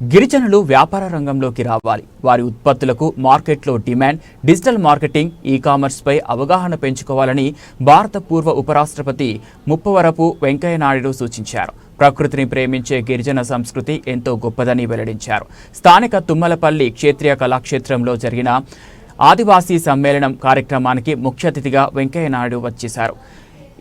గిరిజనులు వ్యాపార రంగంలోకి రావాలి. వారి ఉత్పత్తులకు మార్కెట్లో డిమాండ్, డిజిటల్ మార్కెటింగ్, ఈ-కామర్స్ పై అవగాహన పెంచుకోవాలని భారత పూర్వ ఉపరాష్ట్రపతి ముప్పవరపు వెంకయ్య నాయుడు సూచించారు. ప్రకృతిని ప్రేమించే గిరిజన సంస్కృతి ఎంతో గొప్పదని వెల్లడించారు. స్థానిక తుమ్మలపల్లి క్షేత్రీయ కళాక్షేత్రంలో జరిగిన ఆదివాసీ సమ్మేళనం కార్యక్రమానికి ముఖ్య అతిథిగా వెంకయ్య నాయుడు వచ్చేశారు.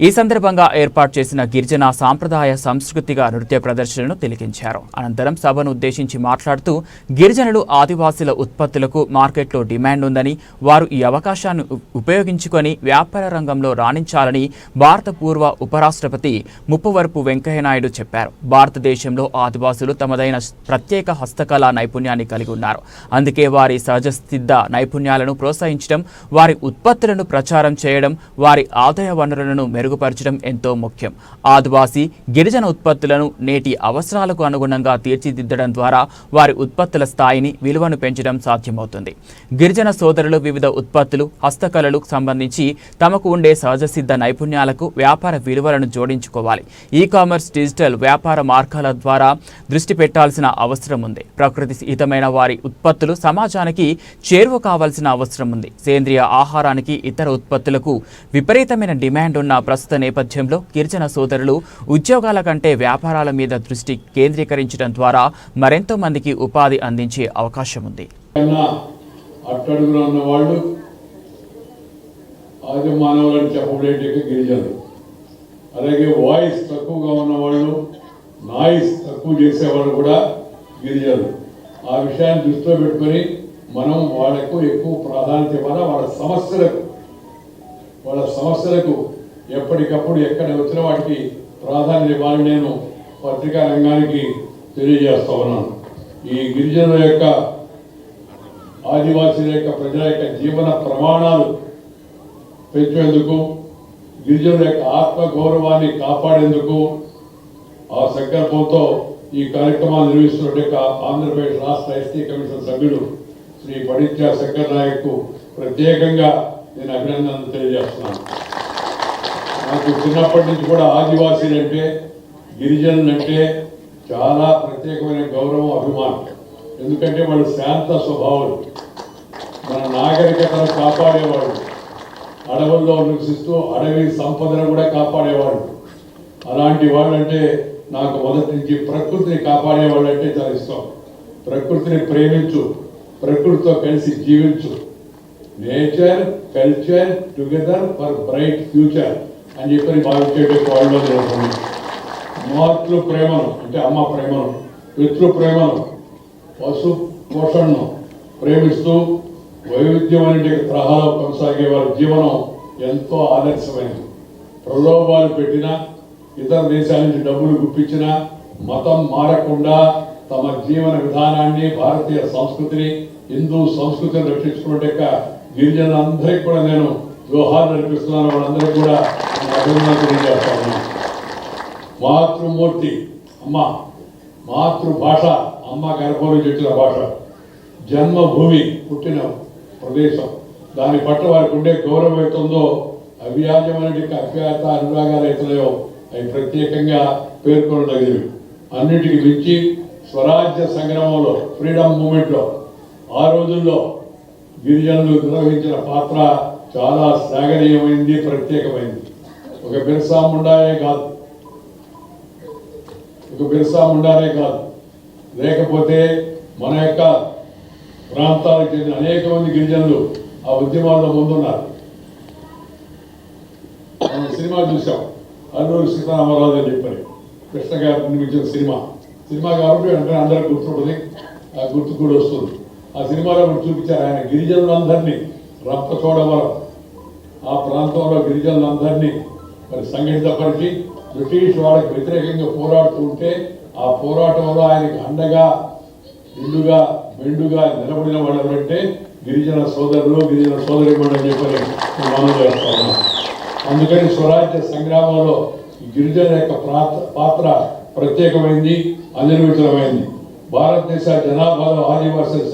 ఈ సందర్భంగా ఏర్పాటు చేసిన గిరిజన సాంప్రదాయ సాంస్కృతిక నృత్య ప్రదర్శనను తిలకించారు. అనంతరం సభను ఉద్దేశించి మాట్లాడుతూ గిరిజనులు ఆదివాసీల ఉత్పత్తులకు మార్కెట్లో డిమాండ్ ఉందని, వారు ఈ అవకాశాన్ని ఉపయోగించుకొని వ్యాపార రంగంలో రాణించాలని భారత పూర్వ ఉపరాష్ట్రపతి ముప్పవరపు వెంకయ్య నాయుడు చెప్పారు. భారతదేశంలో ఆదివాసులు తమదైన ప్రత్యేక హస్తకళా నైపుణ్యాన్ని కలిగి ఉన్నారు. అందుకే వారి సహజసిద్ధ నైపుణ్యాలను ప్రోత్సహించడం, వారి ఉత్పత్తులను ప్రచారం చేయడం, వారి ఆదాయ వనరులను మెరుగుపరచడం ఎంతో ముఖ్యం. ఆదివాసీ గిరిజన ఉత్పత్తులను నేటి అవసరాలకు అనుగుణంగా తీర్చిదిద్దడం ద్వారా వారి ఉత్పత్తుల స్థాయిని, విలువను పెంచడం సాధ్యమవుతుంది. గిరిజన సోదరులు వివిధ ఉత్పత్తులు, హస్తకళలకు సంబంధించి తమకు ఉండే సహజసిద్ధ నైపుణ్యాలకు వ్యాపార విలువలను జోడించుకోవాలి. ఈ-కామర్స్, డిజిటల్ వ్యాపార మార్గాల ద్వారా దృష్టి పెట్టాల్సిన అవసరం ఉంది. ప్రకృతి హితమైన వారి ఉత్పత్తులు సమాజానికి చేరువ కావాల్సిన అవసరం ఉంది. సేంద్రియ ఆహారానికి, ఇతర ఉత్పత్తులకు విపరీతమైన డిమాండ్ ఉన్న ప్రస్తుత నేపథ్యంలో గిరిజన సోదరులు ఉద్యోగాల కంటే వ్యాపారాల మీద దృష్టి కేంద్రీకరించడం ద్వారా మరెంతో మందికి ఉపాధి అందించే అవకాశం ఉంది. అలాగే వాయిస్ తక్కువగా ఉన్నవాళ్ళు, నాయిస్ తక్కువ చేసేవాళ్ళు కూడా గిరిజనులు. ఆ విషయాన్ని దృష్టిలో పెట్టుకొని మనం వాళ్లకు ఎక్కువ ప్రాధాన్యత ఇవ్వాలి. వాళ్ళ సమస్యలకు ఎప్పటికప్పుడు ఎక్కడ వచ్చిన వాటికి ప్రాధాన్యత ఇవ్వాలని నేను పత్రికా రంగానికి తెలియజేస్తా ఉన్నాను. ఈ గిరిజనుల యొక్క, ఆదివాసీల యొక్క, ప్రజల యొక్క జీవన ప్రమాణాలు పెంచేందుకు, గిరిజనుల యొక్క ఆత్మగౌరవాన్ని కాపాడేందుకు ఆ సంకల్పంతో ఈ కార్యక్రమాలు నిర్వహిస్తున్న ఆంధ్రప్రదేశ్ రాష్ట్ర ఎస్టీ కమిషన్ సభ్యుడు శ్రీ పడిత్య శంకర్ నాయక్ ప్రత్యేకంగా నేను అభినందనలు తెలియజేస్తున్నాను. నాకు చిన్నప్పటి నుంచి కూడా ఆదివాసీలంటే, గిరిజనులంటే చాలా ప్రత్యేకమైన గౌరవం, అభిమానం. ఎందుకంటే వాళ్ళు శాంత స్వభావాలు, మన నాగరికతను కాపాడేవాళ్ళు, అడవుల్లో నివసిస్తూ అడవి సంపదను కూడా కాపాడేవాళ్ళు. అలాంటి వాళ్ళంటే నాకు మొదటి నుంచి ప్రకృతిని కాపాడేవాళ్ళు అంటే చాలా ఇష్టం. ప్రకృతిని ప్రేమించు, ప్రకృతితో కలిసి జీవించు, nature culture together for bright future అని చెప్పని భావించే వాళ్ళు జరుగుతుంది. మాతృ ప్రేమను అంటే అమ్మ ప్రేమను, పితృ ప్రేమను, పశు పోషణను ప్రేమిస్తూ వైవిధ్యమైన తరహాలో కొనసాగే వారి జీవనం ఎంతో ఆదర్శమైనది. ప్రలోభాలు పెట్టినా, ఇతర దేశాల నుంచి డబ్బులు గుప్పించినా మతం మారకుండా తమ జీవన విధానాన్ని, భారతీయ సంస్కృతిని, హిందూ సంస్కృతిని రక్షించుకునే గిరిజనులందరికీ కూడా నేను జోహార్ నడిపిస్తున్నాను. వాళ్ళందరికీ కూడా అభినందనలు తెలియజేస్తాను. మాతృమూర్తి అమ్మ, మాతృభాష అమ్మ గర్భం నుంచి వచ్చిన భాష, జన్మభూమి పుట్టిన ప్రదేశం, దాని పట్ల వారికి ఉండే గౌరవం అవుతుందో, అవ్యాజమైన అభ్యాత అనురాగాలు అవుతున్నాయో అవి ప్రత్యేకంగా పేర్కొనదగినవి. అన్నిటికీ మించి స్వరాజ్య సంగ్రామంలో, ఫ్రీడమ్ మూమెంట్లో ఆ రోజుల్లో గిరిజనులు నిర్వహించిన పాత్ర చాలా శ్లాఘనీయమైంది, ప్రత్యేకమైంది. ఒక బిర్సా ముండానే కాదు, లేకపోతే మన యొక్క ప్రాంతాలకు చెందిన అనేక మంది గిరిజనులు ఆ ఉద్యమాల్లో ముందున్నారు. మనం సినిమా చూసాం, అల్లూరి సీతారామరాజు అని చెప్పని కృష్ణ గారు నిర్మించిన సినిమా కాబట్టి అంటే అందరికి గుర్తుంటుంది, ఆ గుర్తు కూడా వస్తుంది. ఆ సినిమాలో కూడా చూపించారు. ఆయన గిరిజనులందరినీ రంపచోడవరం ఆ ప్రాంతంలో గిరిజనులందరినీ మరి సంఘటితపరిచి బ్రిటిష్ వాళ్ళకి వ్యతిరేకంగా పోరాడుతూ ఉంటే ఆ పోరాటంలో ఆయనకు అండగా, ఇల్లుగా, మెండుగా నిలబడిన వాళ్ళు ఎవరంటే గిరిజన సోదరులు, గిరిజన సోదరిమణులు అని చెప్పని మనం చేస్తా ఉన్నాం. అందుకని స్వరాజ్య సంగ్రామంలో గిరిజన యొక్క పాత్ర ప్రత్యేకమైంది, అనిర్వచనమైంది. భారతదేశ జనాభాలో ఆదివాసీ